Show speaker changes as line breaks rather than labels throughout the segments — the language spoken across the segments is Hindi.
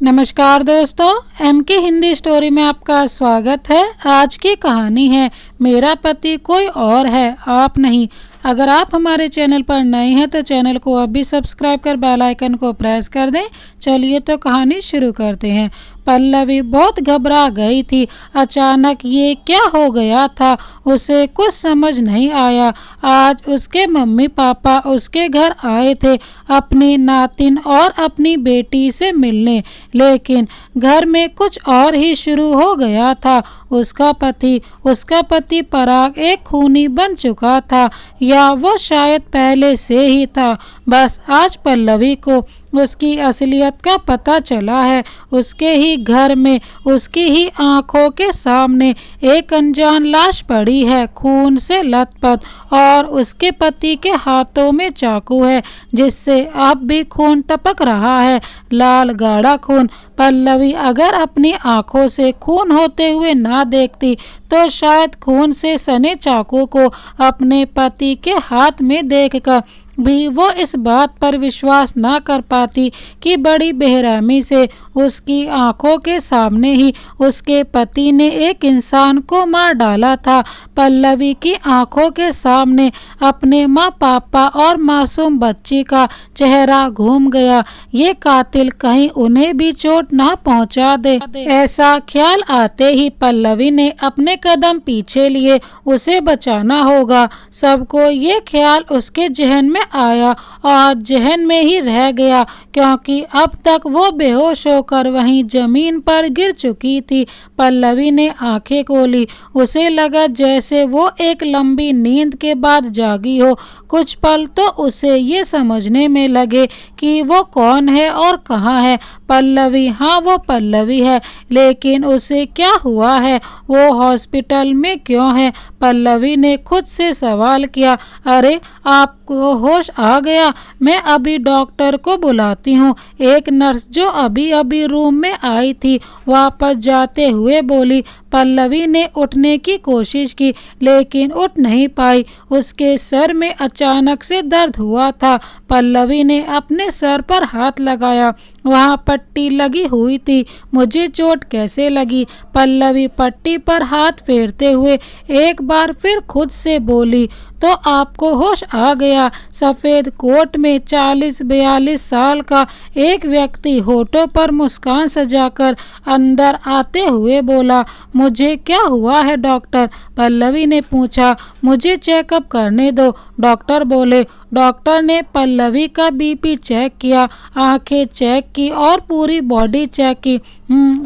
नमस्कार दोस्तों, MK हिंदी स्टोरी में आपका स्वागत है। आज की कहानी है मेरा पति कोई और है, आप नहीं। अगर आप हमारे चैनल पर नए हैं तो चैनल को अभी सब्सक्राइब कर बेल आइकन को प्रेस कर दें। चलिए तो कहानी शुरू करते हैं। पल्लवी बहुत घबरा गई थी। अचानक ये क्या हो गया था, उसे कुछ समझ नहीं आया। आज उसके मम्मी पापा उसके घर आए थे अपनी नातिन और अपनी बेटी से मिलने, लेकिन घर में कुछ और ही शुरू हो गया था। उसका पति पराग एक खूनी बन चुका था, या वो शायद पहले से ही था। बस आज पल्लवी को उसकी असलियत का पता चला है। उसके ही घर में उसकी ही आंखों के सामने एक अनजान लाश पड़ी है, खून से लथपथ, और उसके पति के हाथों में चाकू है जिससे अब भी खून टपक रहा है, लाल गाढ़ा खून। पल्लवी अगर अपनी आंखों से खून होते हुए ना देखती तो शायद खून से सने चाकू को अपने पति के हाथ में देखकर भी वो इस बात पर विश्वास ना कर पाती कि बड़ी बेरहमी से उसकी आंखों के सामने ही उसके पति ने एक इंसान को मार डाला था। पल्लवी की आंखों के सामने अपने माँ पापा और मासूम बच्ची का चेहरा घूम गया। ये कातिल कहीं उन्हें भी चोट ना पहुंचा दे, ऐसा ख्याल आते ही पल्लवी ने अपने कदम पीछे लिए। उसे बचाना होगा। सबको ये ख्याल उसके जहन में आया और जहन में ही रह गया, क्योंकि अब तक वो बेहोश होकर वहीं जमीन पर गिर चुकी थी। पल्लवी ने आंखें खोली। उसे लगा जैसे वो एक लंबी नींद के बाद जागी हो। कुछ पल तो उसे ये समझने में लगे कि वो कौन है और कहाँ है। पल्लवी, हाँ वो पल्लवी है, लेकिन उसे क्या हुआ है, वो हॉस्पिटल में क्यों है? पल्लवी ने खुद से सवाल किया। अरे आपको होश आ गया, मैं अभी डॉक्टर को बुलाती हूँ। एक नर्स जो अभी अभी रूम में आई थी वापस जाते हुए बोली। पल्लवी ने उठने की कोशिश की लेकिन उठ नहीं पाई। उसके सर में अचानक से दर्द हुआ था। पल्लवी ने अपने सर पर हाथ लगाया। वहाँ पट्टी लगी हुई थी। मुझे चोट कैसे लगी? पल्लवी पट्टी पर हाथ फेरते हुए एक बार फिर खुद से बोली। तो आपको होश आ गया। सफ़ेद कोट में 40-42 साल का एक व्यक्ति होठों पर मुस्कान सजाकर अंदर आते हुए बोला। मुझे क्या हुआ है डॉक्टर? पल्लवी ने पूछा। मुझे चेकअप करने दो, डॉक्टर बोले। डॉक्टर ने पल्लवी का बीपी चेक किया, आंखें चेक की और पूरी बॉडी चेक की।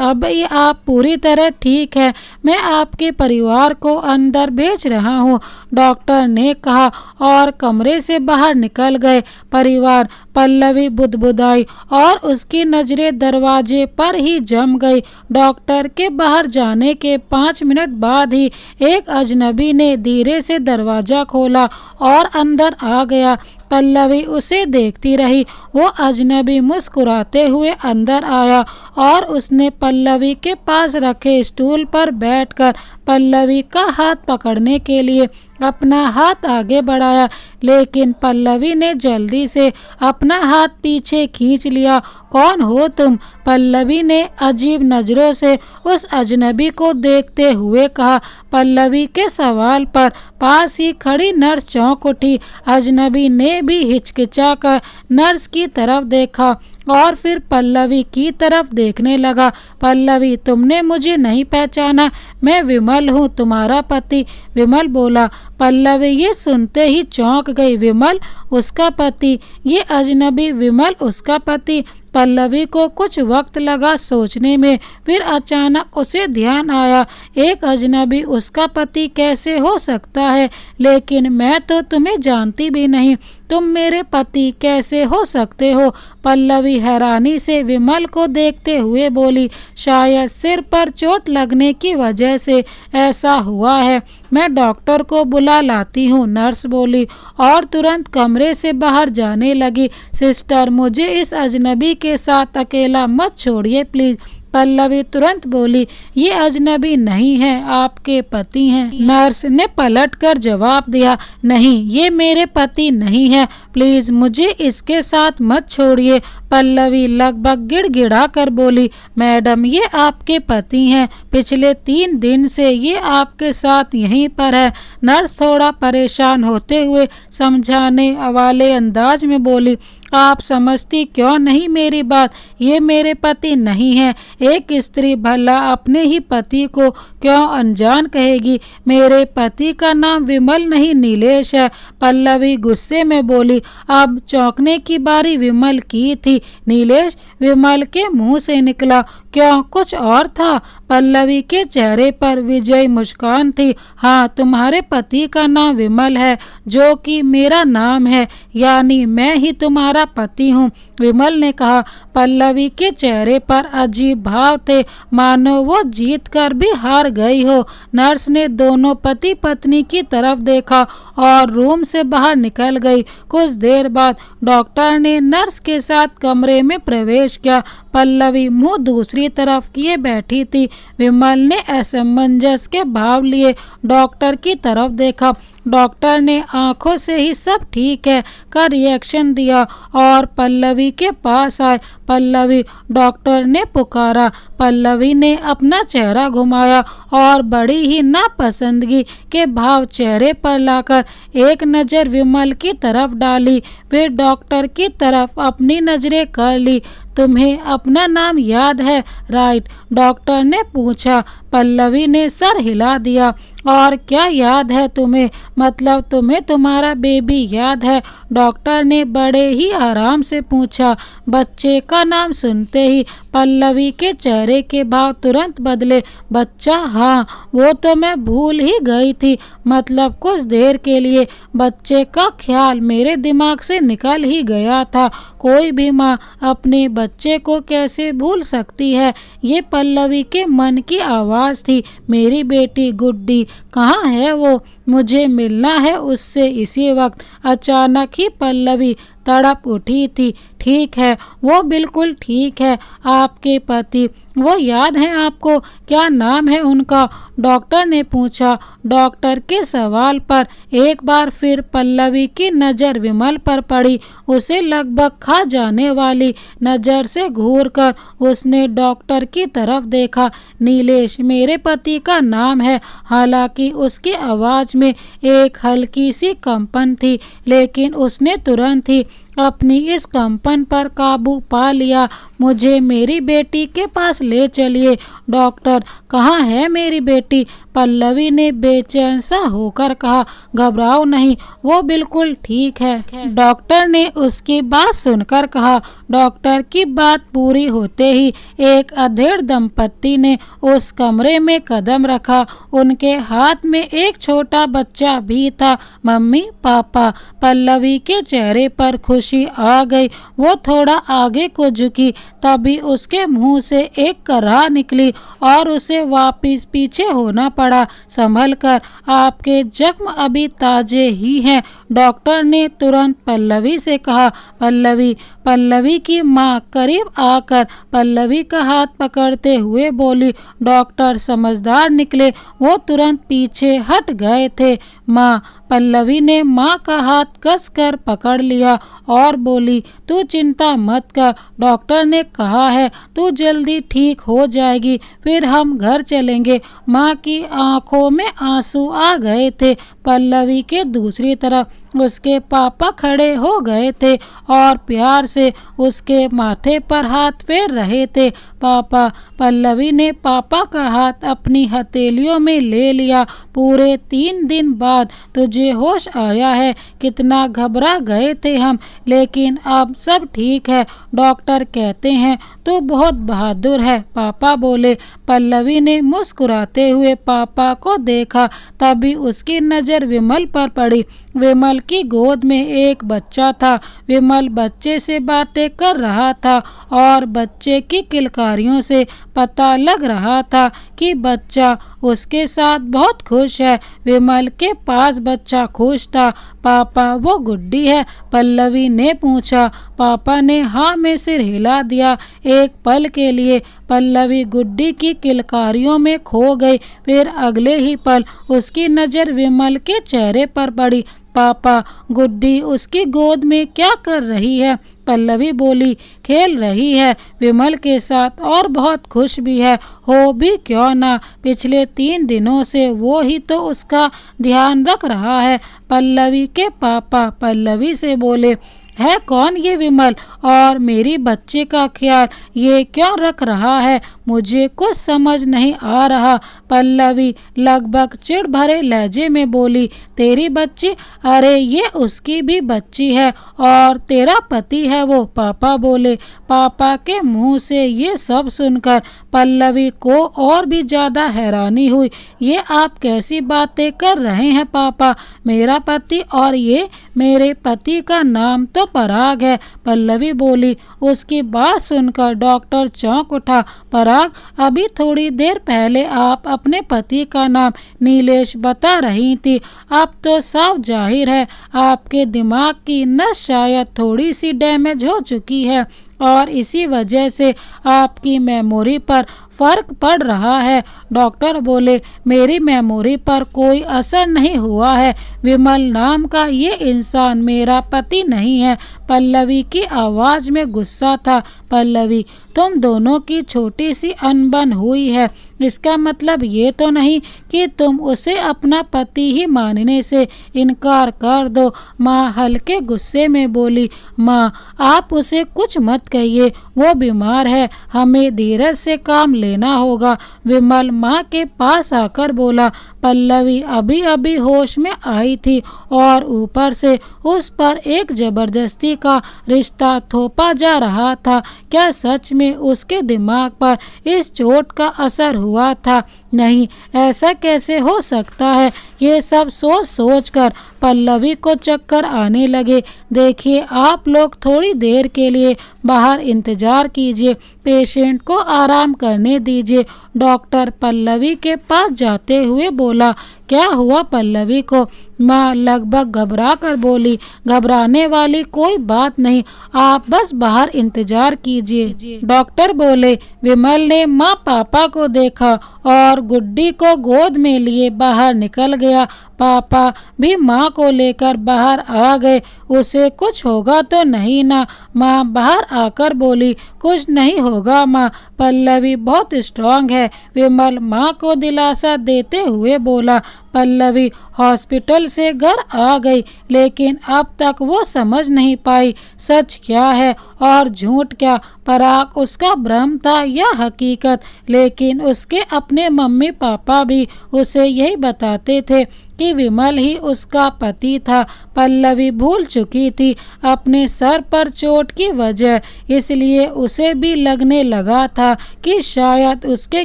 अब ये आप पूरी तरह ठीक है। मैं आपके परिवार को अंदर भेज रहा हूँ, डॉक्टर ने कहा और कमरे से बाहर निकल गए। परिवार? पल्लवी बुदबुदाई और उसकी नजरें दरवाजे पर ही जम गई। डॉक्टर के बाहर जाने के 5 मिनट बाद ही एक अजनबी ने धीरे से दरवाजा खोला और अंदर आ गया। पल्लवी उसे देखती रही। वो अजनबी मुस्कुराते हुए अंदर आया और उसने पल्लवी के पास रखे स्टूल पर बैठकर पल्लवी का हाथ पकड़ने के लिए अपना हाथ आगे बढ़ाया, लेकिन पल्लवी ने जल्दी से अपना हाथ पीछे खींच लिया। कौन हो तुम? पल्लवी ने अजीब नज़रों से उस अजनबी को देखते हुए कहा। पल्लवी के सवाल पर पास ही खड़ी नर्स चौंक उठी। अजनबी ने भी हिचकिचाकर नर्स की तरफ देखा और फिर पल्लवी की तरफ देखने लगा। पल्लवी, तुमने मुझे नहीं पहचाना? मैं विमल हूँ, तुम्हारा पति। विमल बोला। पल्लवी ये सुनते ही चौंक गई। विमल उसका पति? ये अजनबी विमल उसका पति? पल्लवी को कुछ वक्त लगा सोचने में, फिर अचानक उसे ध्यान आया। एक अजनबी उसका पति कैसे हो सकता है? लेकिन मैं तो तुम्हें जानती भी नहीं, तुम मेरे पति कैसे हो सकते हो? पल्लवी हैरानी से विमल को देखते हुए बोली। शायद सिर पर चोट लगने की वजह से ऐसा हुआ है। मैं डॉक्टर को बुला लाती हूँ, नर्स बोली और तुरंत कमरे से बाहर जाने लगी। सिस्टर, मुझे इस अजनबी के साथ अकेला मत छोड़िए प्लीज़। पल्लवी तुरंत बोली, ये अजनबी नहीं है, आपके पति हैं। नर्स ने पलटकर जवाब दिया, नहीं, ये मेरे पति नहीं है, प्लीज मुझे इसके साथ मत छोड़िए। पल्लवी लगभग गिड़गिड़ा कर बोली, मैडम ये आपके पति हैं, पिछले 3 दिन से ये आपके साथ यहीं पर है। नर्स थोड़ा परेशान होते हुए समझाने वाले अंदाज में बोली, आप समझती क्यों नहीं मेरी बात, ये मेरे पति नहीं है। एक स्त्री भला अपने ही पति को क्यों अनजान कहेगी। मेरे पति का नाम विमल नहीं नीलेश है। पल्लवी गुस्से में बोली। अब चौंकने की बारी विमल की थी। नीलेश? विमल के मुंह से निकला। क्यों, कुछ और था? पल्लवी के चेहरे पर विजयी मुस्कान थी। हाँ, तुम्हारे पति का नाम विमल है, जो कि मेरा नाम है, यानी मैं ही तुम्हारा पति हूँ, विमल ने कहा। पल्लवी के चेहरे पर अजीब भाव थे, मानो वो जीत कर भी हार गई हो। नर्स ने दोनों पति पत्नी की तरफ देखा और रूम से बाहर निकल गई। कुछ देर बाद डॉक्टर ने नर्स के साथ कमरे में प्रवेश किया। पल्लवी मुंह दूसरी तरफ किए बैठी थी। विमल ने असमंजस के भाव लिए डॉक्टर की तरफ देखा। डॉक्टर ने आंखों से ही सब ठीक है का रिएक्शन दिया और पल्लवी के पास आए। पल्लवी, डॉक्टर ने पुकारा। पल्लवी ने अपना चेहरा घुमाया और बड़ी ही नापसंदगी के भाव चेहरे पर लाकर एक नज़र विमल की तरफ डाली, फिर डॉक्टर की तरफ अपनी नजरें कर ली। तुम्हें अपना नाम याद है, राइट? डॉक्टर ने पूछा। पल्लवी ने सर हिला दिया। और क्या याद है तुम्हें? मतलब तुम्हें तुम्हारा बेबी याद है? डॉक्टर ने बड़े ही आराम से पूछा। बच्चे का नाम सुनते ही पल्लवी के चेहरे के भाव तुरंत बदले। बच्चा? हाँ, वो तो मैं भूल ही गई थी। मतलब कुछ देर के लिए बच्चे का ख्याल मेरे दिमाग से निकल ही गया था। कोई भी माँ अपने बच्चे को कैसे भूल सकती है? ये पल्लवी के मन की आवाज़ थी। मेरी बेटी गुड्डी कहाँ है वो? मुझे मिलना है उससे इसी वक्त। अचानक ही पल्लवी तड़प उठी थी। ठीक है, वो बिल्कुल ठीक है। आपके पति, वो याद है आपको? क्या नाम है उनका? डॉक्टर ने पूछा। डॉक्टर के सवाल पर एक बार फिर पल्लवी की नज़र विमल पर पड़ी। उसे लगभग खा जाने वाली नज़र से घूरकर उसने डॉक्टर की तरफ देखा। नीलेश मेरे पति का नाम है। हालांकि उसकी आवाज़ में एक हल्की सी कंपन थी, लेकिन उसने तुरंत ही अपनी इस कंपन पर काबू पा लिया। मुझे मेरी बेटी के पास ले चलिए। डॉक्टर, कहाँ है मेरी बेटी? पल्लवी ने बेचैन सा होकर कहा। घबराओ नहीं, वो बिल्कुल ठीक है, डॉक्टर ने उसकी बात सुनकर कहा। डॉक्टर की बात पूरी होते ही एक अधेड़ दंपत्ति ने उस कमरे में कदम रखा। उनके हाथ में एक छोटा बच्चा भी था। मम्मी, पापा? पल्लवी के चेहरे पर खुशी आ गई। वो थोड़ा आगे को झुकी, तभी उसके मुंह से एक कराह निकली और उसे वापस पीछे होना पड़ा। संभल कर, आपके जख्म अभी ताजे ही हैं, डॉक्टर ने तुरंत पल्लवी से कहा। पल्लवी की माँ करीब आकर पल्लवी का हाथ पकड़ते हुए बोली। डॉक्टर समझदार निकले, वो तुरंत पीछे हट गए थे। माँ? पल्लवी ने माँ का हाथ कसकर पकड़ लिया और बोली, तू चिंता मत कर, डॉक्टर ने कहा है तू जल्दी ठीक हो जाएगी, फिर हम घर चलेंगे। माँ की आंखों में आंसू आ गए थे। पल्लवी के दूसरी तरफ उसके पापा खड़े हो गए थे और प्यार से उसके माथे पर हाथ फेर रहे थे। पापा? पल्लवी ने पापा का हाथ अपनी हथेलियों में ले लिया। पूरे 3 दिन बाद तुझे होश आया है। कितना घबरा गए थे हम, लेकिन अब सब ठीक है। डॉक्टर कहते हैं तू बहुत बहादुर है, पापा बोले। पल्लवी ने मुस्कुराते हुए पापा को देखा, तभी उसकी नज़र विमल पर पड़ी। विमल की गोद में एक बच्चा था। विमल बच्चे से बातें कर रहा था और बच्चे की किलकारियों से पता लग रहा था कि बच्चा उसके साथ बहुत खुश है। विमल के पास बच्चा खुश था। पापा वो गुड्डी है? पल्लवी ने पूछा। पापा ने हाँ में सिर हिला दिया। एक पल के लिए पल्लवी गुड्डी की किलकारियों में खो गई। फिर अगले ही पल उसकी नज़र विमल के चेहरे पर पड़ी। पापा, गुड्डी उसकी गोद में क्या कर रही है? पल्लवी बोली। खेल रही है विमल के साथ और बहुत खुश भी है। हो भी क्यों ना, पिछले 3 दिनों से वो ही तो उसका ध्यान रख रहा है। पल्लवी के पापा पल्लवी से बोले। है कौन ये विमल? और मेरी बच्चे का ख्याल ये क्यों रख रहा है? मुझे कुछ समझ नहीं आ रहा। पल्लवी लगभग चिढ़ भरे लहजे में बोली। तेरी बच्ची? अरे ये उसकी भी बच्ची है और तेरा पति है वो, पापा बोले। पापा के मुंह से ये सब सुनकर पल्लवी को और भी ज़्यादा हैरानी हुई। ये आप कैसी बातें कर रहे हैं पापा? मेरा पति और ये मेरे पति का नाम तो पराग है, पल्लवी बोली। उसकी बात सुनकर डॉक्टर चौंक उठा। पराग, अभी थोड़ी देर पहले आप अपने पति का नाम नीलेश बता रही थी। अब तो साफ जाहिर है आपके दिमाग की नस शायद थोड़ी सी डैमेज हो चुकी है और इसी वजह से आपकी मेमोरी पर फर्क पड़ रहा है। डॉक्टर बोले। मेरी मेमोरी पर कोई असर नहीं हुआ है। विमल नाम का ये इंसान मेरा पति नहीं है। पल्लवी की आवाज़ में गुस्सा था। पल्लवी, तुम दोनों की छोटी सी अनबन हुई है। इसका मतलब ये तो नहीं कि तुम उसे अपना पति ही मानने से इनकार कर दो। माँ हल्के गुस्से में बोली। माँ, आप उसे कुछ मत कहिए, वो बीमार है, हमें धीरज से काम लेना होगा। विमल माँ के पास आकर बोला। पल्लवी अभी अभी होश में आई थी और ऊपर से उस पर एक जबरदस्ती का रिश्ता थोपा जा रहा था। क्या सच में उसके दिमाग पर इस चोट का असर हुआ था? नहीं, ऐसा कैसे हो सकता है? ये सब सोच सोच कर पल्लवी को चक्कर आने लगे। देखिए, आप लोग थोड़ी देर के लिए बाहर इंतजार कीजिए, पेशेंट को आराम करने दीजिए। डॉक्टर पल्लवी के पास जाते हुए बोला। क्या हुआ पल्लवी को? माँ लगभग घबरा कर बोली। घबराने वाली कोई बात नहीं, आप बस बाहर इंतजार कीजिए, डॉक्टर बोले। विमल ने माँ पापा को देखा और गुड्डी को गोद में लिए बाहर निकल गया। पापा भी माँ को लेकर बाहर आ गए। उसे कुछ होगा तो नहीं ना? माँ बाहर आकर बोली। कुछ नहीं होगा माँ, पल्लवी बहुत स्ट्रांग है, विमल माँ को दिलासा देते हुए बोला। पल्लवी हॉस्पिटल से घर आ गई, लेकिन अब तक वो समझ नहीं पाई सच क्या है और झूठ क्या, पराग उसका भ्रम था या हकीकत। लेकिन उसके अपने मम्मी पापा भी उसे यही बताते थे कि विमल ही उसका पति था। पल्लवी भूल चुकी थी अपने सर पर चोट की वजह, इसलिए उसे भी लगने लगा था कि शायद उसके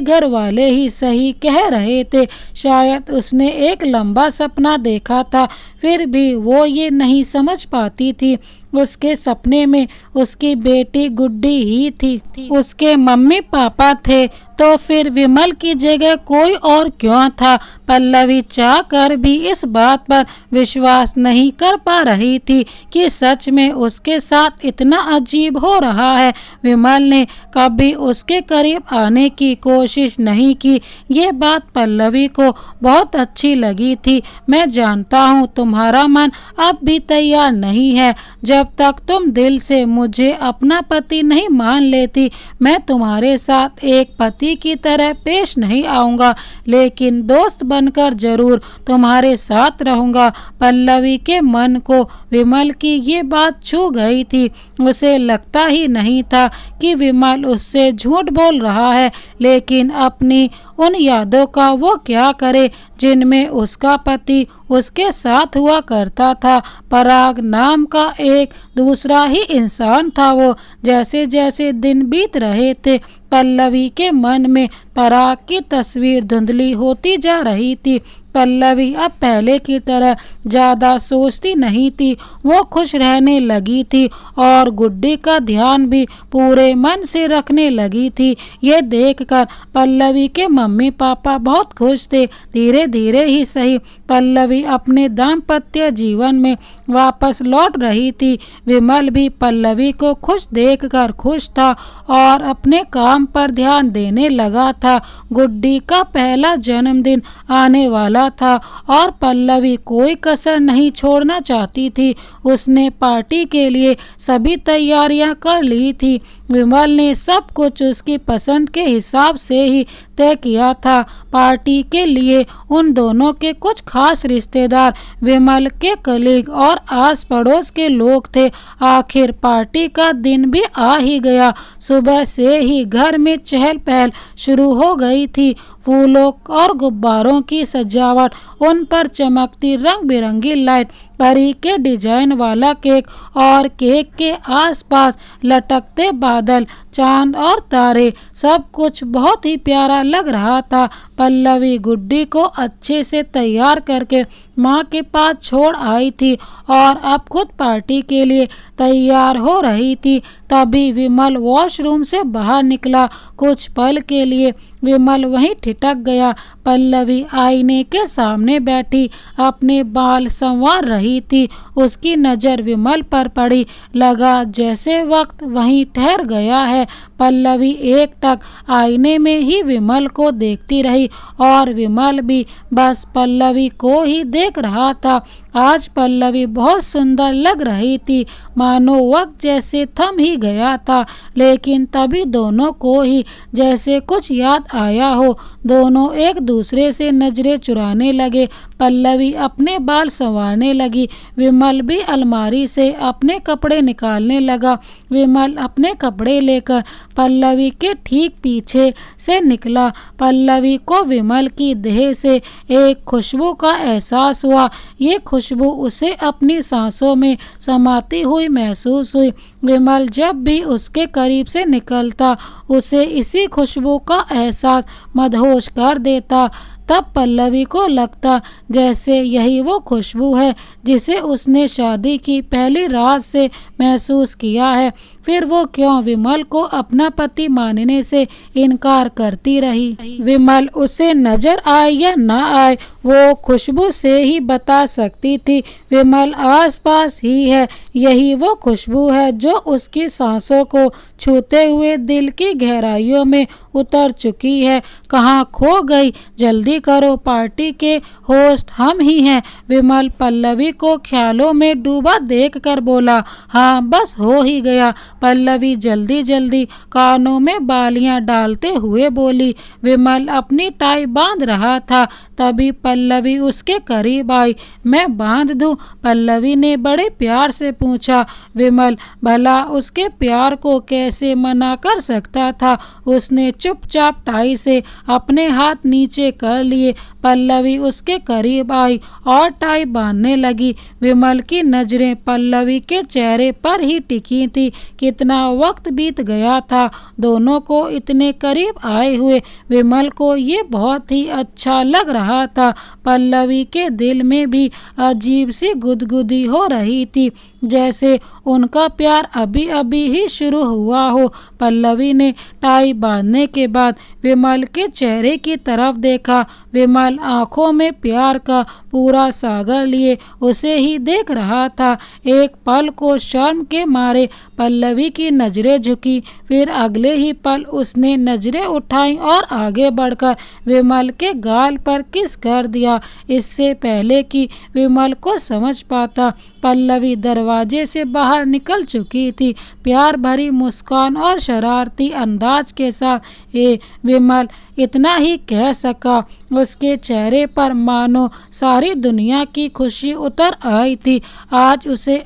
घर वाले ही सही कह रहे थे। शायद उसने एक लंबा सपना देखा था, फिर भी वो ये नहीं समझ पाती थी उसके सपने में उसकी बेटी गुड्डी ही थी। उसके मम्मी पापा थे तो फिर विमल की जगह कोई और क्यों था? पल्लवी चाह कर भी इस बात पर विश्वास नहीं कर पा रही थी कि सच में उसके साथ इतना अजीब हो रहा है। विमल ने कभी उसके करीब आने की कोशिश नहीं की। ये बात पल्लवी को बहुत अच्छी लगी थी। मैं जानता हूँ तुम्हारा मन अब भी तैयार नहीं है। जब तक तुम दिल से मुझे अपना पति नहीं मान लेती, मैं तुम्हारे साथ एक पति की तरह पेश नहीं आऊंगा, लेकिन दोस्त बनकर जरूर तुम्हारे साथ रहूंगा। पल्लवी के मन को विमल की ये बात छू गई थी। उसे लगता ही नहीं था कि विमल उससे झूठ बोल रहा है, लेकिन अपनी उन यादों का वो क्या करे जिनमें उसका पति उसके साथ हुआ करता था। पराग नाम का एक दूसरा ही इंसान था वो। जैसे जैसे दिन बीत रहे थे पल्लवी के मन में पराग की तस्वीर धुंधली होती जा रही थी। पल्लवी अब पहले की तरह ज़्यादा सोचती नहीं थी, वो खुश रहने लगी थी और गुड्डी का ध्यान भी पूरे मन से रखने लगी थी। ये देखकर पल्लवी के मम्मी पापा बहुत खुश थे। धीरे धीरे ही सही पल्लवी अपने दाम्पत्य जीवन में वापस लौट रही थी। विमल भी पल्लवी को खुश देखकर खुश था और अपने काम पर ध्यान देने लगा था। गुड्डी का पहला जन्मदिन आने वाला था और पल्लवी कोई कसर नहीं छोड़ना चाहती थी। उसने पार्टी के लिए सभी तैयारियां कर ली थी। विमल ने सब कुछ उसकी पसंद के हिसाब से ही तय किया था। पार्टी के लिए उन दोनों के कुछ खास रिश्तेदार, विमल के कलीग और आस पड़ोस के लोग थे। आखिर पार्टी का दिन भी आ ही गया। सुबह से ही घर में चहल पहल शुरू हो गई थी। फूलों और गुब्बारों की सजावट, उन पर चमकती रंग बिरंगी लाइट, परी के डिजाइन वाला केक और केक के आसपास लटकते बादल, चांद और तारे, सब कुछ बहुत ही प्यारा लग रहा था। पल्लवी गुड्डी को अच्छे से तैयार करके माँ के पास छोड़ आई थी और अब खुद पार्टी के लिए तैयार हो रही थी। तभी विमल वॉशरूम से बाहर निकला। कुछ पल के लिए विमल वहीं ठिठक गया। पल्लवी आईने के सामने बैठी अपने बाल संवार रही थी। उसकी नज़र विमल पर पड़ी। लगा जैसे वक्त वहीं ठहर गया है। पल्लवी एकटक आईने में ही विमल को देखती रही और विमल भी बस पल्लवी को ही देख रहा था। आज पल्लवी बहुत सुंदर लग रही थी, मानो वक्त जैसे थम ही गया था। लेकिन तभी दोनों को ही जैसे कुछ याद आया हो। दोनों एक दूसरे से नजरें चुराने लगे। पल्लवी अपने बाल संवारने लगी। विमल भी अलमारी से अपने कपड़े निकालने लगा। विमल अपने कपड़े लेकर पल्लवी के ठीक पीछे से निकला। पल्लवी को विमल की देह से एक खुशबू का एहसास हुआ। ये खुशबू उसे अपनी सांसों में समाती हुई महसूस हुई। विमल जब भी उसके करीब से निकलता, उसे इसी खुशबू का एहसास मदहोश कर देता। तब पल्लवी को लगता जैसे यही वो खुशबू है जिसे उसने शादी की पहली रात से महसूस किया है। फिर वो क्यों विमल को अपना पति मानने से इनकार करती रही। विमल उसे नजर आए या ना आए, वो खुशबू से ही बता सकती थी। विमल आसपास ही है। यही वो खुशबू है जो उसकी सांसों को छूते हुए दिल की गहराइयों में उतर चुकी है। कहाँ खो गई? जल्दी करो, पार्टी के होस्ट हम ही हैं। विमल पल्लवी को ख्यालों में डूबा देखकर बोला। हाँ, बस हो ही गया। पल्लवी जल्दी जल्दी कानों में बालियां डालते हुए बोली। विमल अपनी टाई बांध रहा था। तभी पल्लवी उसके करीब आई। मैं बांध दूं? पल्लवी ने बड़े प्यार से पूछा। विमल भला उसके प्यार को कैसे मना कर सकता था। उसने चुपचाप टाई से अपने हाथ नीचे कर लिए। पल्लवी उसके करीब आई और टाई बांधने लगी। विमल की नजरें पल्लवी के चेहरे पर ही टिकी थी। कितना वक्त बीत गया था दोनों को इतने करीब आए हुए। विमल को ये बहुत ही अच्छा लग रहा था। पल्लवी के दिल में भी अजीब सी गुदगुदी हो रही थी, जैसे उनका प्यार अभी अभी ही शुरू हुआ हो। पल्लवी ने टाई बांधने के बाद विमल के चेहरे की तरफ देखा। विमल आंखों में प्यार का पूरा सागर लिए उसे ही देख रहा था। एक पल को शर्म के मारे पल्लवी की नजरें झुकी, फिर अगले ही पल उसने नजरें उठाई और आगे बढ़कर विमल के गाल पर किस कर दिया। इससे पहले कि विमल को समझ पाता, पल्लवी दरवाजे से बाहर निकल चुकी थी। प्यार भरी मुस्कान और शरारती अंदाज के साथ विमल इतना ही कह सका। उसके चेहरे पर मानो सारी दुनिया की खुशी उतर आई थी। आज उसे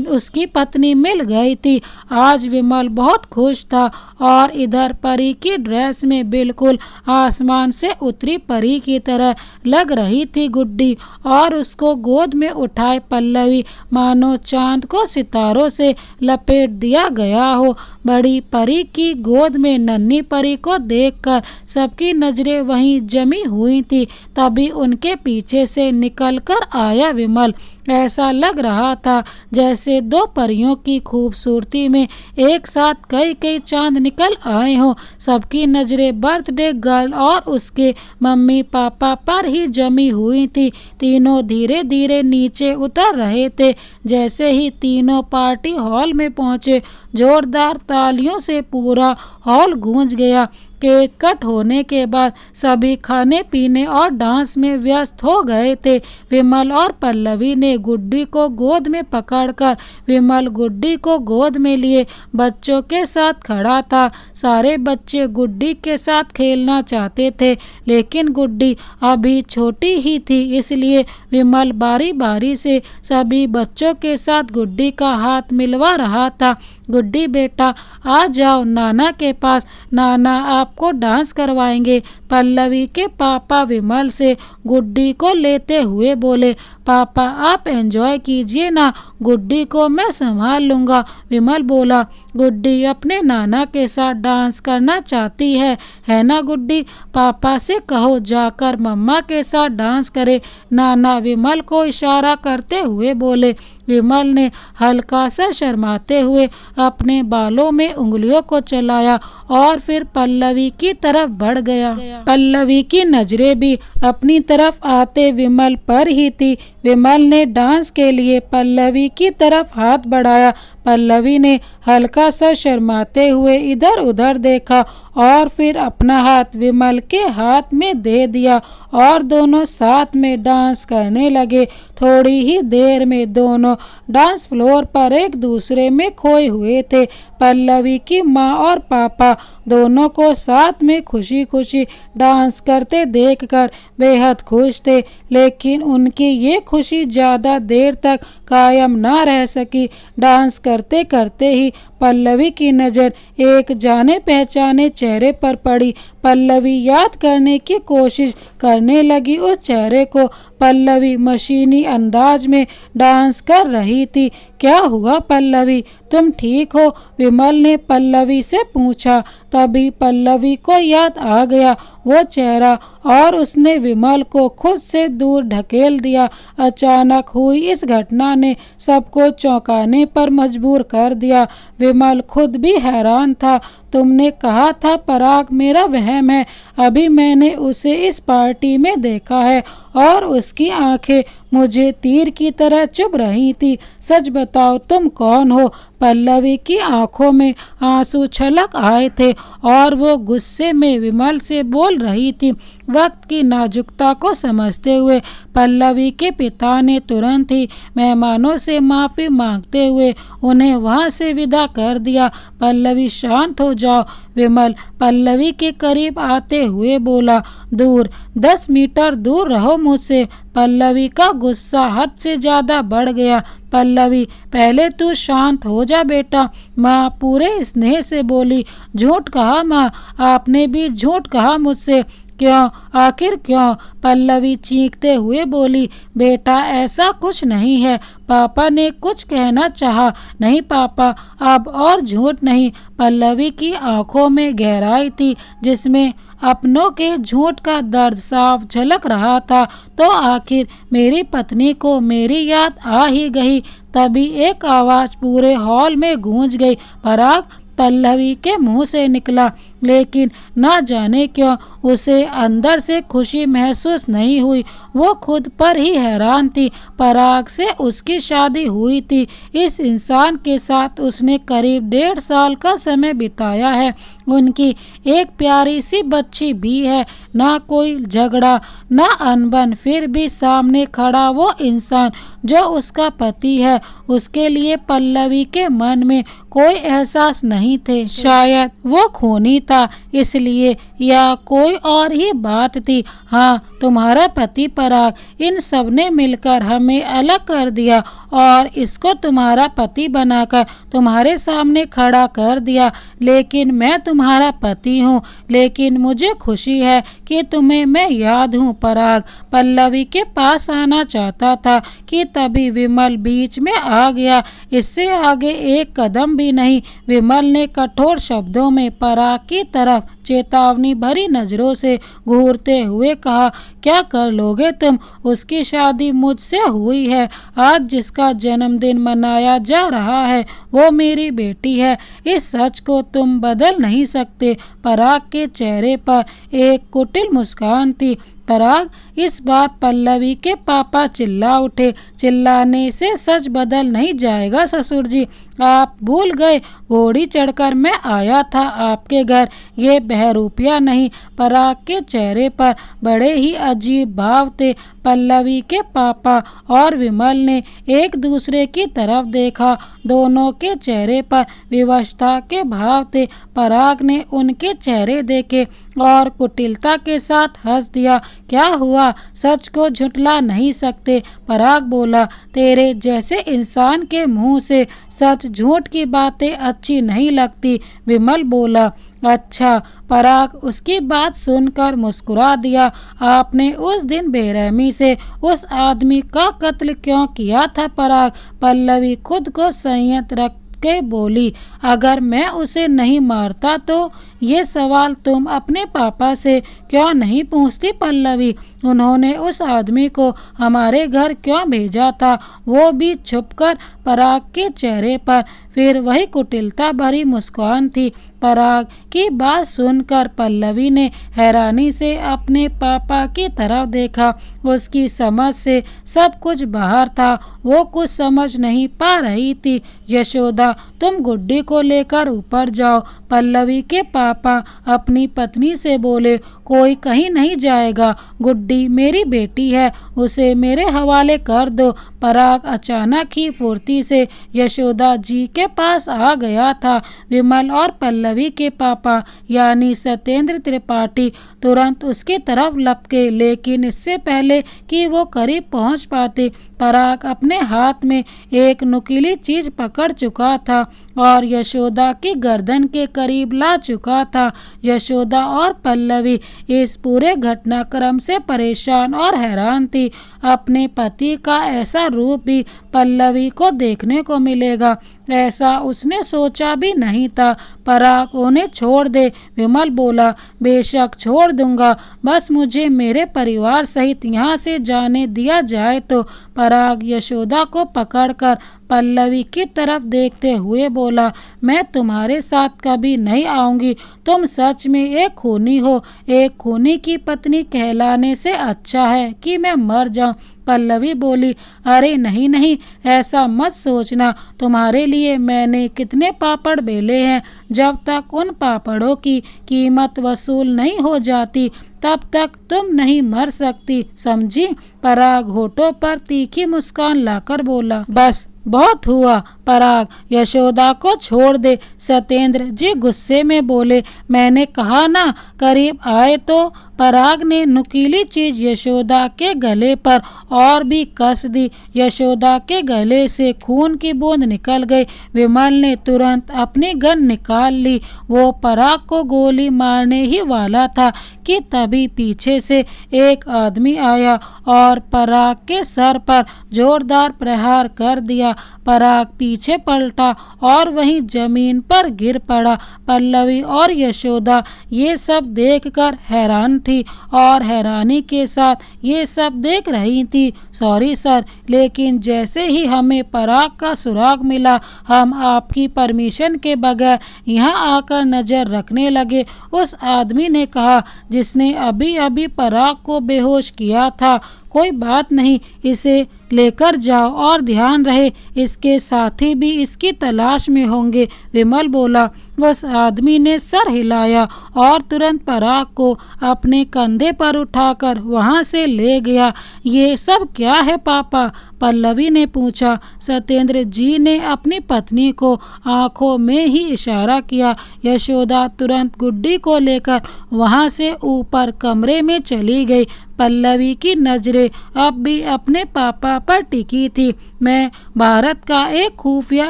उसकी पत्नी मिल गई थी। आज विमल बहुत खुश था और इधर परी की ड्रेस में बिल्कुल आसमान से उतरी परी की तरह लग रही थी गुड्डी, और उसको गोद में उठाए पल्लवी मानो चांद को सितारों से लपेट दिया गया हो। बड़ी परी की गोद में नन्ही परी को देखकर सबकी नजरें वहीं जमी हुई थी। तभी उनके पीछे से निकलकर आया विमल। ऐसा लग रहा था जैसे दो परियों की खूबसूरती में एक साथ कई कई चांद निकल आए हों। सबकी नजरें बर्थडे गर्ल और उसके मम्मी पापा पर ही जमी हुई थी। तीनों धीरे धीरे नीचे उतर रहे थे। जैसे ही तीनों पार्टी हॉल में पहुंचे, जोरदार तालियों से पूरा हॉल गूंज गया। केक कट होने के बाद सभी खाने पीने और डांस में व्यस्त हो गए थे। विमल और पल्लवी ने गुड्डी को गोद में पकड़कर विमल गुड्डी को गोद में लिए बच्चों के साथ खड़ा था। सारे बच्चे गुड्डी के साथ खेलना चाहते थे, लेकिन गुड्डी अभी छोटी ही थी, इसलिए विमल बारी बारी से सभी बच्चों के साथ गुड्डी का हाथ मिलवा रहा था। गुड्डी बेटा, आ जाओ नाना के पास, नाना आपको डांस करवाएंगे। पल्लवी के पापा विमल से गुड्डी को लेते हुए बोले। पापा आप एंजॉय कीजिए ना, गुड्डी को मैं संभाल लूँगा। विमल बोला। गुड्डी अपने नाना के साथ डांस करना चाहती है ना गुड्डी? पापा से कहो जाकर मम्मा के साथ डांस करे, नाना विमल को इशारा करते हुए बोले। विमल ने हल्का सा शर्माते हुए अपने बालों में उंगलियों को चलाया और फिर पल्लवी की तरफ बढ़ गया। पल्लवी की नजरें भी अपनी तरफ आते विमल पर ही थी। विमल ने डांस के लिए पल्लवी की तरफ हाथ बढ़ाया। पल्लवी ने हल्का सा शर्माते हुए इधर उधर देखा और फिर अपना हाथ विमल के हाथ में दे दिया और दोनों साथ में डांस करने लगे। थोड़ी ही देर में दोनों डांस फ्लोर पर एक दूसरे में खोए हुए थे। पल्लवी की माँ और पापा दोनों को साथ में खुशी खुशी डांस करते देखकर बेहद खुश थे, लेकिन उनकी ये खुशी ज़्यादा देर तक कायम ना रह सकी। डांस करते करते ही पल्लवी की नज़र एक जाने पहचाने चेहरे पर पड़ी। पल्लवी याद करने की कोशिश करने लगी उस चेहरे को। पल्लवी मशीनी अंदाज में डांस कर रही थी। क्या हुआ पल्लवी, तुम ठीक हो? विमल ने पल्लवी से पूछा। तभी पल्लवी को याद आ गया वो चेहरा और उसने विमल को खुद से दूर ढकेल दिया। अचानक हुई इस घटना ने सबको चौंकाने पर मजबूर कर दिया। विमल खुद भी हैरान था। तुमने कहा था पराग मेरा वहम है, अभी मैंने उसे इस पार्टी में देखा है और उसकी आंखें मुझे तीर की तरह चुभ रही थी। सच बताओ तुम कौन हो? पल्लवी की आंखों में आंसू छलक आए थे और वो गुस्से में विमल से बोल रही थी। वक्त की नाजुकता को समझते हुए पल्लवी के पिता ने तुरंत ही मेहमानों से माफ़ी मांगते हुए उन्हें वहां से विदा कर दिया। पल्लवी शांत हो जाओ, विमल पल्लवी के करीब आते हुए बोला। दूर 10 मीटर दूर रहो मुझसे। पल्लवी का गुस्सा हद से ज़्यादा बढ़ गया। पल्लवी पहले तू शांत हो जा बेटा, माँ पूरे स्नेह से बोली। झूठ कहा माँ, आपने भी झूठ कहा मुझसे। क्यों, आखिर क्यों? पल्लवी चीखते हुए बोली। बेटा ऐसा कुछ नहीं है, पापा ने कुछ कहना चाहा। नहीं पापा, अब और झूठ नहीं। पल्लवी की आंखों में गहराई थी जिसमें अपनों के झूठ का दर्द साफ झलक रहा था। तो आखिर मेरी पत्नी को मेरी याद आ ही गई। तभी एक आवाज़ पूरे हॉल में गूंज गई। पराग, पल्लवी के मुंह से निकला, लेकिन ना जाने क्यों उसे अंदर से खुशी महसूस नहीं हुई। वो खुद पर ही हैरान थी। पराग से उसकी शादी हुई थी, इस इंसान के साथ उसने करीब 1.5 साल का समय बिताया है। उनकी एक प्यारी सी बच्ची भी है। ना कोई झगड़ा ना अनबन, फिर भी सामने खड़ा वो इंसान जो उसका पति है। उसके लिए पल्लवी के मन में कोई एहसास नहीं थे। शायद वो खूनी था। था इसलिए, या कोई और ही बात थी? हाँ, तुम्हारा पति पराग। इन सब ने मिलकर हमें अलग कर दिया और इसको तुम्हारा पति बनाकर तुम्हारे सामने खड़ा कर दिया। लेकिन मैं तुम्हारा पति हूँ, लेकिन मुझे खुशी है कि तुम्हें मैं याद हूँ। पराग पल्लवी के पास आना चाहता था कि तभी विमल बीच में आ गया। इससे आगे एक कदम भी नहीं। विमल ने कठोर शब्दों में पराग की तरफ चेतावनी भरी नजरों से घूरते हुए कहा, क्या कर लोगे तुम? उसकी शादी मुझसे हुई है। आज जिसका जन्मदिन मनाया जा रहा है वो मेरी बेटी है। इस सच को तुम बदल नहीं सकते। पराग के चेहरे पर एक कुटिल मुस्कान थी। पराग, इस बार पल्लवी के पापा चिल्ला उठे। चिल्लाने से सच बदल नहीं जाएगा ससुर जी। आप भूल गए, घोड़ी चढ़कर मैं आया था आपके घर, ये बहरूपिया नहीं। पराग के चेहरे पर बड़े ही अजीब भाव थे। पल्लवी के पापा और विमल ने एक दूसरे की तरफ देखा। दोनों के चेहरे पर विवशता के भाव थे। पराग ने उनके चेहरे देखे और कुटिलता के साथ हंस दिया। क्या हुआ? सच को झुठला नहीं सकते। पराग बोला, तेरे जैसे इंसान के मुंह से सच झूठ की बातें अच्छी नहीं लगती। विमल बोला, अच्छा। पराग उसकी बात सुनकर मुस्कुरा दिया। आपने उस दिन बेरहमी से उस आदमी का कत्ल क्यों किया था पराग? पल्लवी खुद को संयत रख के बोली, अगर मैं उसे नहीं मारता तो? ये सवाल तुम अपने पापा से क्यों नहीं पूछती पल्लवी? उन्होंने उस आदमी को हमारे घर क्यों भेजा था, वो भी छुपकर? पराग के चेहरे पर फिर वही कुटिलता भरी मुस्कान थी। पराग की बात सुनकर पल्लवी ने हैरानी से अपने पापा की तरफ देखा। उसकी समझ से सब कुछ बाहर था। वो कुछ समझ नहीं पा रही थी। यशोदा, तुम गुड्डी को लेकर ऊपर जाओ। पल्लवी के पापा अपनी पत्नी से बोले, कोई कहीं नहीं जाएगा। गुड्डी मेरी बेटी है, उसे मेरे हवाले कर दो। पराग अचानक ही फुर्ती से यशोदा जी के पास आ गया था। विमल और पल्लवी के पापा यानी सत्येंद्र त्रिपाठी तुरंत उसकी तरफ लपके, लेकिन इससे पहले कि वो करीब पहुंच पाते, पराग अपने हाथ में एक नुकीली चीज पकड़ चुका था और यशोदा की गर्दन के करीब ला चुका था। यशोदा और पल्लवी इस पूरे घटनाक्रम से परेशान और हैरान थी। अपने पति का ऐसा रूप भी पल्लवी को देखने को मिलेगा, ऐसा उसने सोचा भी नहीं था। पराग, उन्हें छोड़ दे। विमल बोला, बेशक छोड़ दूंगा, बस मुझे मेरे परिवार सहित यहाँ से जाने दिया जाए तो। पराग यशोदा को पकड़कर पल्लवी की तरफ देखते हुए बोला, मैं तुम्हारे साथ कभी नहीं आऊंगी। तुम सच में एक खूनी हो। एक खूनी की पत्नी कहलाने से अच्छा है कि मैं मर जाऊं। पल्लवी बोली, अरे नहीं नहीं, ऐसा मत सोचना। तुम्हारे लिए मैंने कितने पापड़ बेले हैं। जब तक उन पापड़ों की कीमत वसूल नहीं हो जाती तब तक तुम नहीं मर सकती, समझी? पराग होठों पर तीखी मुस्कान लाकर बोला, बस बहुत हुआ। पराग, यशोदा को छोड़ दे। सत्येंद्र जी गुस्से में बोले, मैंने कहा ना करीब आए तो। पराग ने नुकीली चीज यशोदा के गले पर और भी कस दी। यशोदा के गले से खून की बूंद निकल गई। विमल ने तुरंत अपनी गन निकाल ली। वो पराग को गोली मारने ही वाला था कि तभी पीछे से एक आदमी आया और पराग के सर पर जोरदार प्रहार कर दिया। पराग पीछे पलटा और वहीं जमीन पर गिर पड़ा। पल्लवी और यशोदा ये सब देखकर हैरान थी और हैरानी के साथ ये सब देख रही थी। सॉरी सर, लेकिन जैसे ही हमें पराग का सुराग मिला हम आपकी परमिशन के बगैर यहाँ आकर नजर रखने लगे। उस आदमी ने कहा जिसने अभी अभी पराग को बेहोश किया था, कोई बात नहीं, इसे लेकर जाओ और ध्यान रहे इसके साथी भी इसकी तलाश में होंगे। विमल बोला, उस आदमी ने सर हिलाया और तुरंत पराग को अपने कंधे पर उठाकर वहां से ले गया। ये सब क्या है पापा? पल्लवी ने पूछा। सत्येंद्र जी ने अपनी पत्नी को आंखों में ही इशारा किया। यशोदा तुरंत गुड्डी को लेकर वहां से ऊपर कमरे में चली गई। पल्लवी की नजरें अब भी अपने पापा पर टिकी थी। मैं भारत का एक खुफिया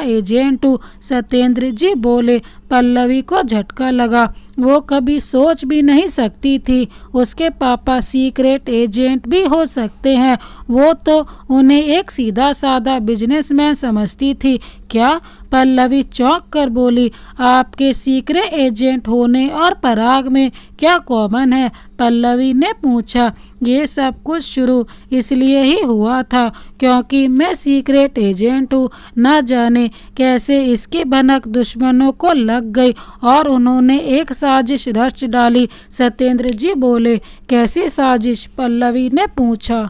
एजेंट हूँ, सत्येंद्र जी बोले। पल्लवी को झटका लगा। वो कभी सोच भी नहीं सकती थी उसके पापा सीक्रेट एजेंट भी हो सकते हैं। वो तो उन्हें एक सीधा साधा बिजनेसमैन समझती थी। क्या? पल्लवी चौंक कर बोली। आपके सीक्रेट एजेंट होने और पराग में क्या कॉमन है? पल्लवी ने पूछा। ये सब कुछ शुरू इसलिए ही हुआ था क्योंकि मैं सीक्रेट एजेंट हूँ। न जाने कैसे इसकी भनक दुश्मनों को लग गई और उन्होंने एक साजिश रच डाली। सत्येंद्र जी बोले। कैसी साजिश? पल्लवी ने पूछा।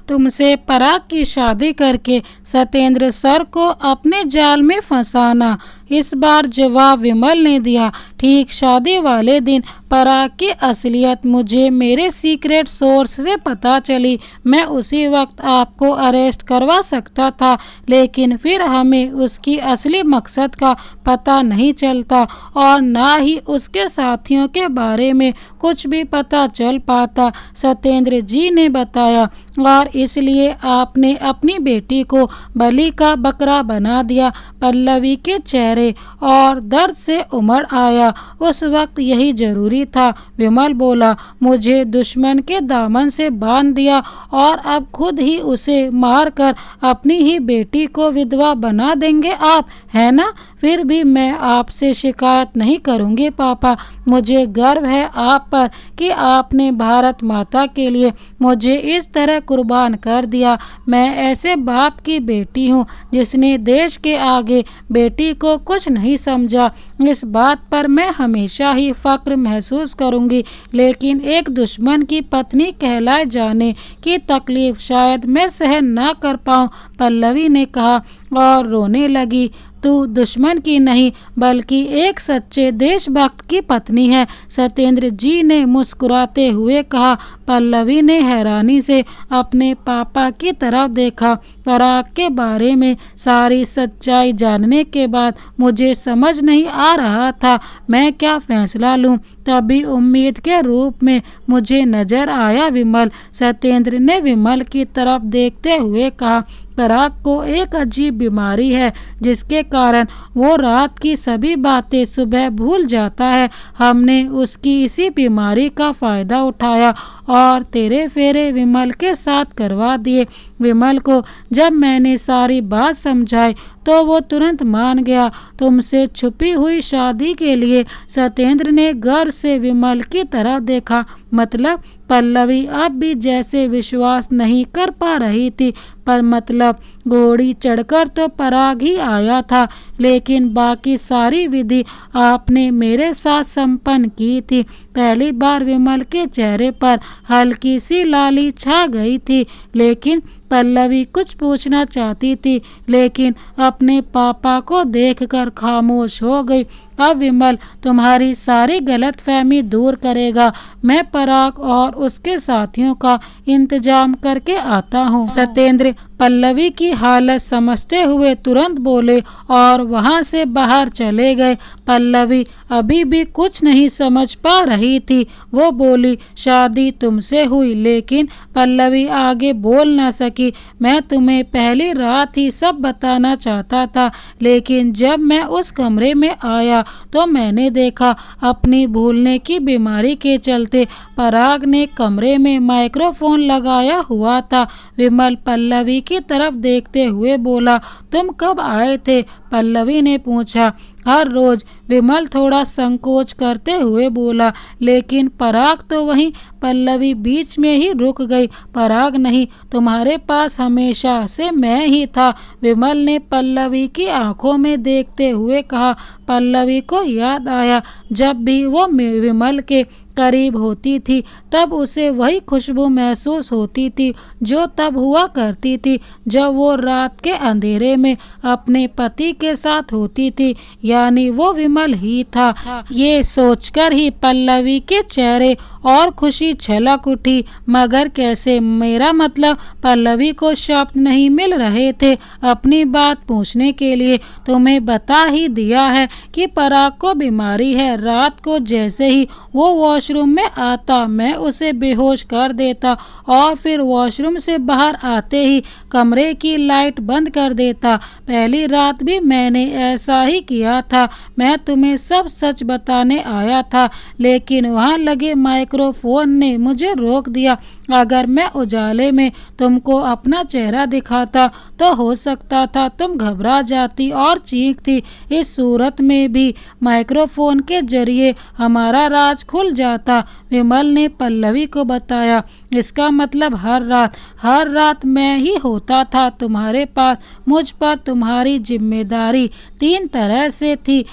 तुमसे पराग की शादी करके सत्येंद्र सर को अपने जाल में फंसाना। इस बार जवाब विमल ने दिया। ठीक शादी वाले दिन पराग की असलियत मुझे मेरे सीक्रेट सोर्स से पता चली। मैं उसी वक्त आपको अरेस्ट करवा सकता था, लेकिन फिर हमें उसकी असली मकसद का पता नहीं चलता और ना ही उसके साथियों के बारे में कुछ भी पता चल पाता, सत्येंद्र जी ने बताया। और इसलिए आपने अपनी बेटी को बलि का बकरा बना दिया। पल्लवी के चेहरे और दर्द से उमड़ आया। उस वक्त यही जरूरी था, विमल बोला। मुझे दुश्मन के दामन से बांध दिया और अब खुद ही उसे मारकर अपनी ही बेटी को विधवा बना देंगे आप, है ना? फिर भी मैं आपसे शिकायत नहीं करूंगी पापा। मुझे गर्व है आप पर कि आपने भारत माता के लिए मुझे इस तरह कुर्बान कर दिया। मैं ऐसे बाप की बेटी हूँ जिसने देश के आगे बेटी को कुछ नहीं समझा। इस बात पर मैं हमेशा ही फक्र महसूस करूंगी, लेकिन एक दुश्मन की पत्नी कहलाए जाने की तकलीफ शायद मैं सहन ना कर पाऊँ, पल्लवी ने कहा और रोने लगी। तू दुश्मन की नहीं बल्कि एक सच्चे देशभक्त की पत्नी है, सत्येंद्र जी ने मुस्कुराते हुए कहा। पल्लवी ने हैरानी से अपने पापा की तरफ देखा। पराग के बारे में सारी सच्चाई जानने के बाद मुझे समझ नहीं आ रहा था मैं क्या फैसला लूं। तभी उम्मीद के रूप में मुझे नजर आया विमल, सत्येंद्र ने विमल की तरफ देखते हुए कहा। पराग को एक अजीब बीमारी है जिसके कारण वो रात की सभी बातें सुबह भूल जाता है। हमने उसकी इसी बीमारी का फायदा उठाया और तेरे फेरे विमल के साथ करवा दिए। विमल को जब मैंने सारी बात समझाई तो वो तुरंत मान गया। तुमसे छुपी हुई शादी के लिए? सत्येंद्र ने गर्व से विमल की तरफ देखा। मतलब? पल्लवी अब भी जैसे विश्वास नहीं कर पा रही थी। पर मतलब घोड़ी चढ़कर तो पराग ही आया था, लेकिन बाकी सारी विधि आपने मेरे साथ संपन्न की थी। पहली बार विमल के चेहरे पर हल्की सी लाली छा गई थी, लेकिन पल्लवी कुछ पूछना चाहती थी लेकिन अपने पापा को देखकर खामोश हो गई। अब विमल तुम्हारी सारी गलतफहमी दूर करेगा। मैं पराग और उसके साथियों का इंतजाम करके आता हूँ। सत्येंद्र पल्लवी की हालत समझते हुए तुरंत बोले और वहां से बाहर चले गए। पल्लवी अभी भी कुछ नहीं समझ पा रही थी। वो बोली, शादी तुमसे हुई? लेकिन पल्लवी आगे बोल ना सकी। मैं तुम्हें पहली रात ही सब बताना चाहता था, लेकिन जब मैं उस कमरे में आया तो मैंने देखा अपनी भूलने की बीमारी के चलते पराग ने कमरे में माइक्रोफोन लगाया हुआ था। विमल पल्लवी की तरफ देखते हुए बोला, तुम कब आए थे? पल्लवी ने पूछा। हर रोज, विमल थोड़ा संकोच करते हुए बोला। लेकिन पराग तो वहीं। पल्लवी बीच में ही रुक गई। पराग नहीं, तुम्हारे पास हमेशा से मैं ही था, विमल ने पल्लवी की आंखों में देखते हुए कहा। पल्लवी को याद आया जब भी वो विमल के करीब होती थी तब उसे वही खुशबू महसूस होती थी जो तब हुआ करती थी जब वो रात के अंधेरे में अपने पति के साथ होती थी, यानी वो विमल ही था। ये सोचकर ही पल्लवी के चेहरे और खुशी छलक उठी। मगर कैसे? मेरा मतलब पल्लवी को शब्द नहीं मिल रहे थे अपनी बात पूछने के लिए। तुम्हें बता ही दिया है कि पराग को बीमारी है। रात को जैसे ही वो वॉशरूम में आता मैं उसे बेहोश कर देता और फिर वॉशरूम से बाहर आते ही कमरे की लाइट बंद कर देता। पहली रात भी मैंने ऐसा ही किया था। मैं तुम्हें सब सच बताने आया था लेकिन वहाँ लगे माइक्रोफोन ने मुझे रोक दिया। अगर मैं उजाले में तुमको अपना चेहरा दिखाता तो हो सकता था तुम घबरा जाती और चीखती। इस सूरत में भी माइक्रोफोन के जरिए हमारा राज खुल जाता। विमल ने पल्लवी को बताया। इसका मतलब हर रात मैं ही होता था तुम्हारे पास। मुझ पर तुम्हारी जिम्मेदारी 3 तरह से थी,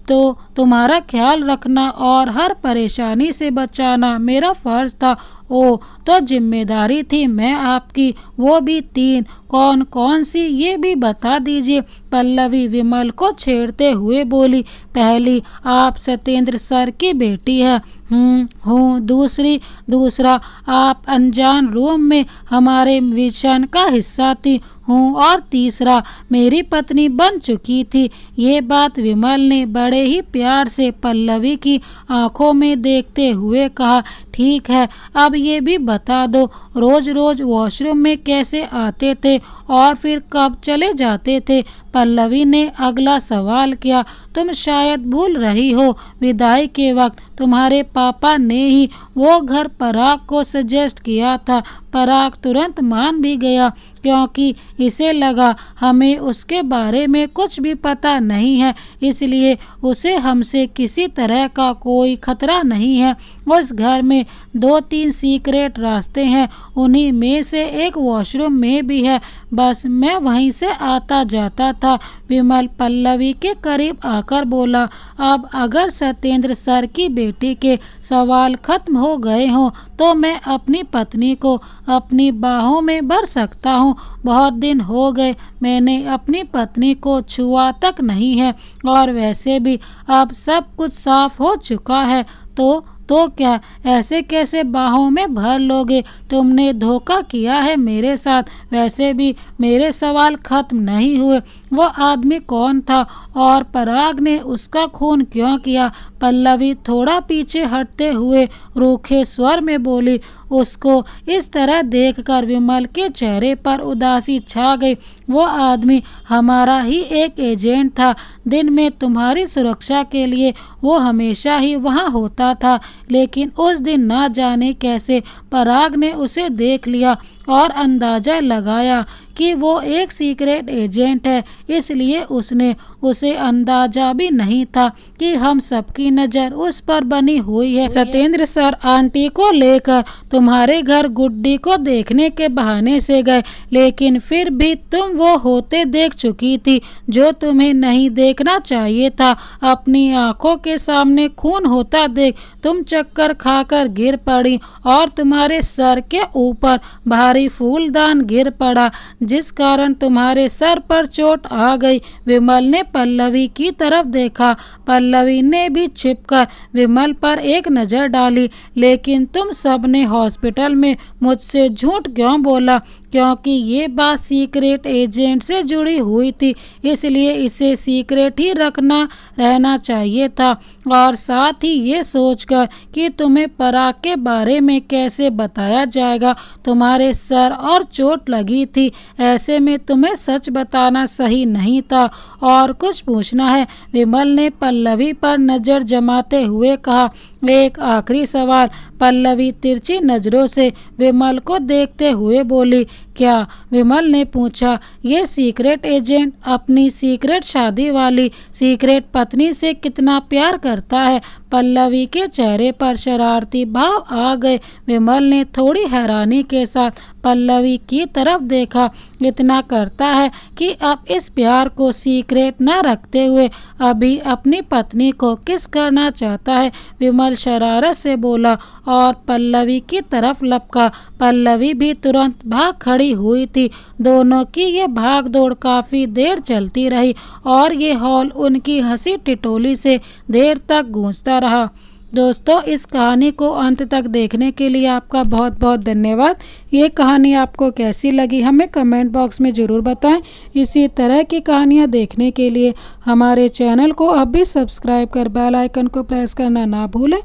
तो तुम्हारा ख्याल रखना और हर परेशानी से बचाना मेरा फर्ज था। ओ तो जिम्मेदारी थी मैं आपकी, वो भी 3। कौन कौन सी ये भी बता दीजिए। पल्लवी विमल को छेड़ते हुए बोली। पहली, आप सत्येंद्र सर की बेटी है। हूँ। दूसरा, आप अनजान रूम में हमारे मिशन का हिस्सा थी। हूँ। और तीसरा, मेरी पत्नी बन चुकी थी। ये बात विमल ने बड़े ही प्यार से पल्लवी की आंखों में देखते हुए कहा। ठीक है, अब ये भी बता दो, रोज रोज वॉशरूम में कैसे आते थे और फिर कब चले जाते थे? पल्लवी ने अगला सवाल किया। तुम शायद भूल रही हो, विदाई के वक्त तुम्हारे पापा ने ही वो घर पराग को सजेस्ट किया था। पराग तुरंत मान भी गया क्योंकि इसे लगा हमें उसके बारे में कुछ भी पता नहीं है, इसलिए उसे हमसे किसी तरह का कोई खतरा नहीं है। उस घर में 2-3 सीक्रेट रास्ते हैं, उन्हीं में से एक वॉशरूम में भी है। बस मैं वहीं से आता जाता था। विमल पल्लवी के करीब आकर बोला। अब अगर सत्येंद्र सर की बेटी के सवाल खत्म हो गए हों तो मैं अपनी पत्नी को अपनी बाहों में भर सकता हूँ। बहुत दिन हो गए मैंने अपनी पत्नी को छुआ तक नहीं है और वैसे भी अब सब कुछ साफ हो चुका है। तो क्या ऐसे कैसे बाहों में भर लोगे? तुमने धोखा किया है मेरे साथ। वैसे भी मेरे सवाल खत्म नहीं हुए। वो आदमी कौन था और पराग ने उसका खून क्यों किया? पल्लवी थोड़ा पीछे हटते हुए रूखे स्वर में बोली। उसको इस तरह देखकर विमल के चेहरे पर उदासी छा गई। वो आदमी हमारा ही एक एजेंट था। दिन में तुम्हारी सुरक्षा के लिए वो हमेशा ही वहाँ होता था, लेकिन उस दिन ना जाने कैसे पराग ने उसे देख लिया और अंदाजा लगाया कि वो एक सीक्रेट एजेंट है। इसलिए उसने उसे अंदाजा भी नहीं था कि हम सबकी नज़र उस पर बनी हुई है। सत्येंद्र सर आंटी को लेकर तुम्हारे घर गुड्डी को देखने के बहाने से गए, लेकिन फिर भी तुम वो होते देख चुकी थी जो तुम्हें नहीं देखना चाहिए था। अपनी आंखों के सामने खून होता देख तुम चक्कर खाकर गिर पड़ी और तुम्हारे सर के ऊपर भारी फूलदान गिर पड़ा, जिस कारण तुम्हारे सर पर चोट आ गई। विमल ने पल्लवी की तरफ देखा। पल्लवी ने भी छिपकर विमल पर एक नज़र डाली। लेकिन तुम सब ने हॉस्पिटल में मुझसे झूठ क्यों बोला? क्योंकि ये बात सीक्रेट एजेंट से जुड़ी हुई थी, इसलिए इसे सीक्रेट ही रहना चाहिए था। और साथ ही ये सोचकर कि तुम्हें पराग के बारे में कैसे बताया जाएगा। तुम्हारे सर और चोट लगी थी, ऐसे में तुम्हें सच बताना सही नहीं था। और कुछ पूछना है? विमल ने पल्लवी पर नज़र जमाते हुए कहा। एक आखिरी सवाल। पल्लवी तिरछी नज़रों से विमल को देखते हुए बोली। क्या? विमल ने पूछा। ये सीक्रेट एजेंट अपनी सीक्रेट शादी वाली सीक्रेट पत्नी से कितना प्यार करता है। पल्लवी के चेहरे पर शरारती भाव आ गए। विमल ने थोड़ी हैरानी के साथ पल्लवी की तरफ देखा। इतना करता है कि अब इस प्यार को सीक्रेट न रखते हुए अभी अपनी पत्नी को किस करना चाहता है। विमल शरारत से बोला और पल्लवी की तरफ लपका। पल्लवी भी तुरंत भाग खड़ी हुई थी। दोनों की ये भाग दौड़ काफ़ी देर चलती रही और ये हॉल उनकी हंसी टिटोली से देर तक गूंजता रहा। दोस्तों, इस कहानी को अंत तक देखने के लिए आपका बहुत बहुत धन्यवाद। ये कहानी आपको कैसी लगी हमें कमेंट बॉक्स में ज़रूर बताएं। इसी तरह की कहानियाँ देखने के लिए हमारे चैनल को अभी सब्सक्राइब कर बेल आइकन को प्रेस करना ना भूलें।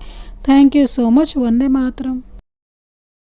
Thank you so much. Vande Mataram.